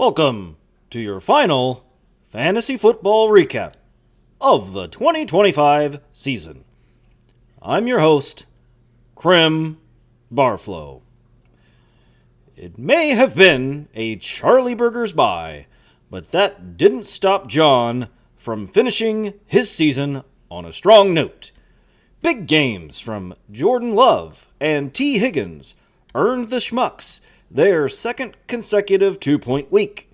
Welcome to your final fantasy football recap of the 2025 season. I'm your host, Krim Barflow. It may have been a Charlie Burgers bye, but that didn't stop John from finishing his season on a strong note. Big games from Jordan Love and T. Higgins earned the Schmucks their second consecutive 2-point week,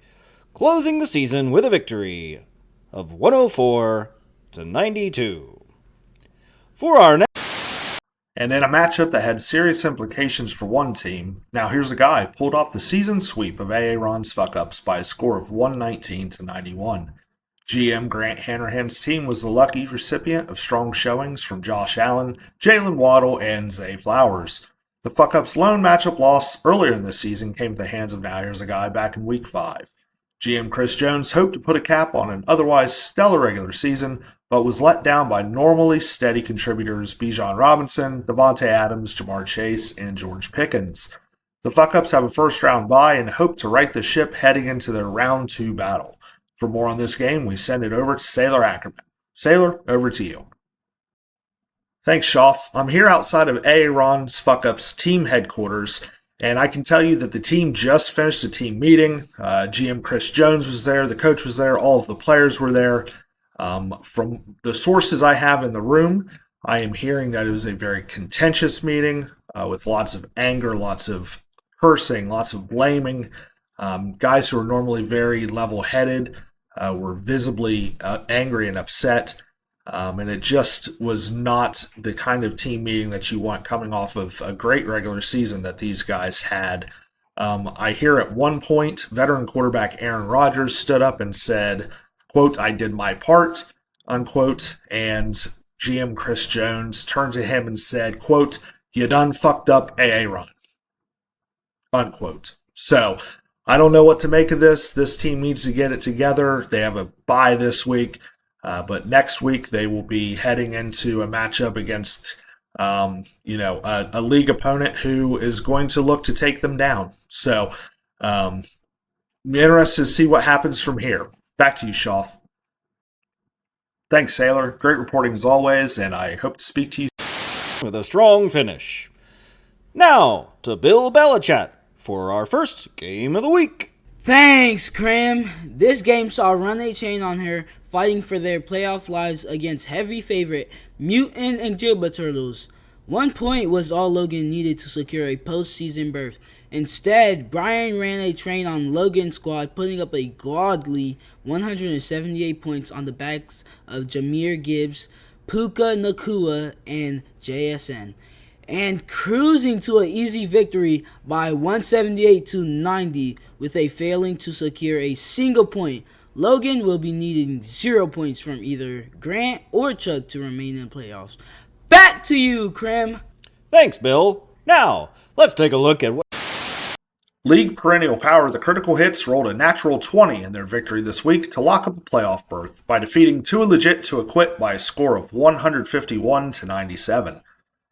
closing the season with a victory of 104-92. For our next... And in a matchup that had serious implications for one team, now here's a guy pulled off the season sweep of Aaron's fuck-ups by a score of 119-91. GM Grant Hanrahan's team was the lucky recipient of strong showings from Josh Allen, Jalen Waddle, and Zay Flowers. The fuck-up's lone matchup loss earlier in the season came at the hands of Now Here's a Guy back in Week 5. GM Chris Jones hoped to put a cap on an otherwise stellar regular season, but was let down by normally steady contributors Bijan Robinson, Devontae Adams, Jamar Chase, and George Pickens. The fuck-ups have a first-round bye and hope to right the ship heading into their Round 2 battle. For more on this game, we send it over to Sailor Ackerman. Sailor, over to you. Thanks, Schaff. I'm here outside of Aaron's fuck-ups team headquarters, and I can tell you that the team just finished a team meeting. GM Chris Jones was there, the coach was there, all of the players were there. From the sources I have in the room, I am hearing that it was a very contentious meeting with lots of anger, lots of cursing, lots of blaming. Guys who are normally very level-headed were visibly angry and upset. And it just was not the kind of team meeting that you want coming off of a great regular season that these guys had. I hear at one point, veteran quarterback Aaron Rodgers stood up and said, quote, "I did my part," unquote. And GM Chris Jones turned to him and said, quote, "You done fucked up Aaron," unquote. So I don't know what to make of this. This team needs to get it together. They have a bye this week. But next week they will be heading into a matchup against, a league opponent who is going to look to take them down. So, I'm interested to see what happens from here. Back to you, Schaff. Thanks, Sailor. Great reporting as always, and I hope to speak to you with a strong finish. Now to Bill Belichick for our first game of the week. Thanks, Krim. This game saw Run A Chain on her fighting for their playoff lives against heavy favorite Mutant and Jibba Turtles. 1 point was all Logan needed to secure a postseason berth. Instead, Brian ran a train on Logan's squad, putting up a godly 178 points on the backs of Jahmyr Gibbs, Puka Nacua, and JSN, and cruising to an easy victory by 178-90 with a failing to secure a single point. Logan will be needing 0 points from either Grant or Chuck to remain in the playoffs. Back to you, Krim. Thanks, Bill. Now, let's take a look at what... League perennial power, the Critical Hits, rolled a natural 20 in their victory this week to lock up a playoff berth by defeating Too Legit to Acquit by a score of 151-97.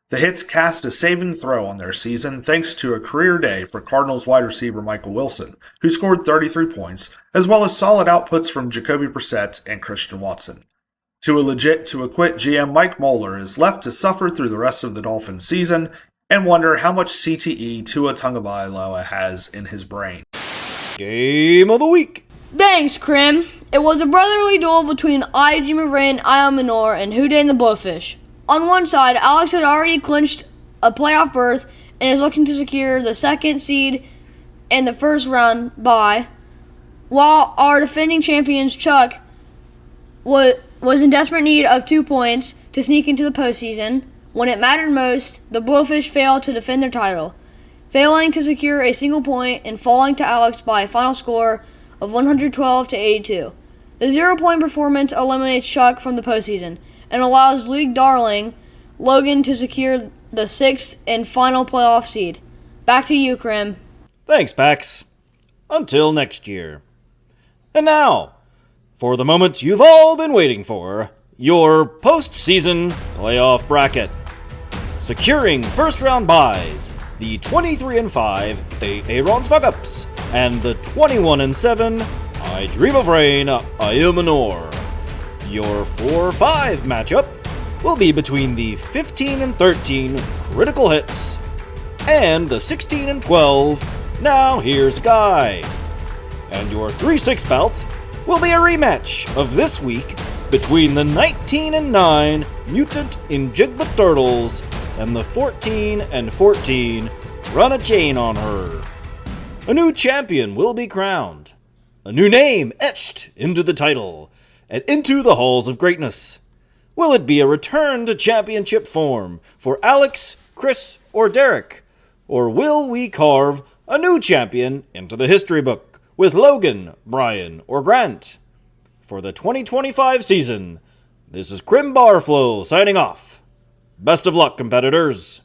The Hits cast a saving throw on their season thanks to a career day for Cardinals wide receiver Michael Wilson, who scored 33 points, as well as solid outputs from Jacoby Brissett and Christian Watson. To a legit to acquit GM Mike Moeller is left to suffer through the rest of the Dolphins season and wonder how much CTE Tua Tagovailoa has in his brain. Game of the week. Thanks, Krim. It was a brotherly duel between IG Marin, Ion Minor, and Houdain the Blowfish. On one side, Alex had already clinched a playoff berth and is looking to secure the second seed and the first round bye, while our defending champions, Chuck, was in desperate need of 2 points to sneak into the postseason. When it mattered most, the Blowfish failed to defend their title, failing to secure a single point and falling to Alex by a final score of 112-82. The 0-point performance eliminates Chuck from the postseason and allows league darling Logan to secure the 6th and final playoff seed. Back to you, Krim. Thanks, Pax. Until next year. And now, for the moment you've all been waiting for, your postseason playoff bracket. Securing first-round buys, the 23-5 Aaron's Fuck-Ups and the 21-7 I Dream of Rain, I Am Anor. Your 4-5 matchup will be between the 15-13 Critical Hits and the 16-12 Now Here's a Guy. And your 3-6 bout will be a rematch of this week between the 19-9 Mutant Injigma Turtles and the 14-14 Run a Chain on Her. A new champion will be crowned, a new name etched into the title and into the halls of greatness. Will it be a return to championship form for Alex, Chris, or Derek? Or will we carve a new champion into the history book with Logan, Brian, or Grant? For the 2025 season, this is Crim Barflow signing off. Best of luck, competitors.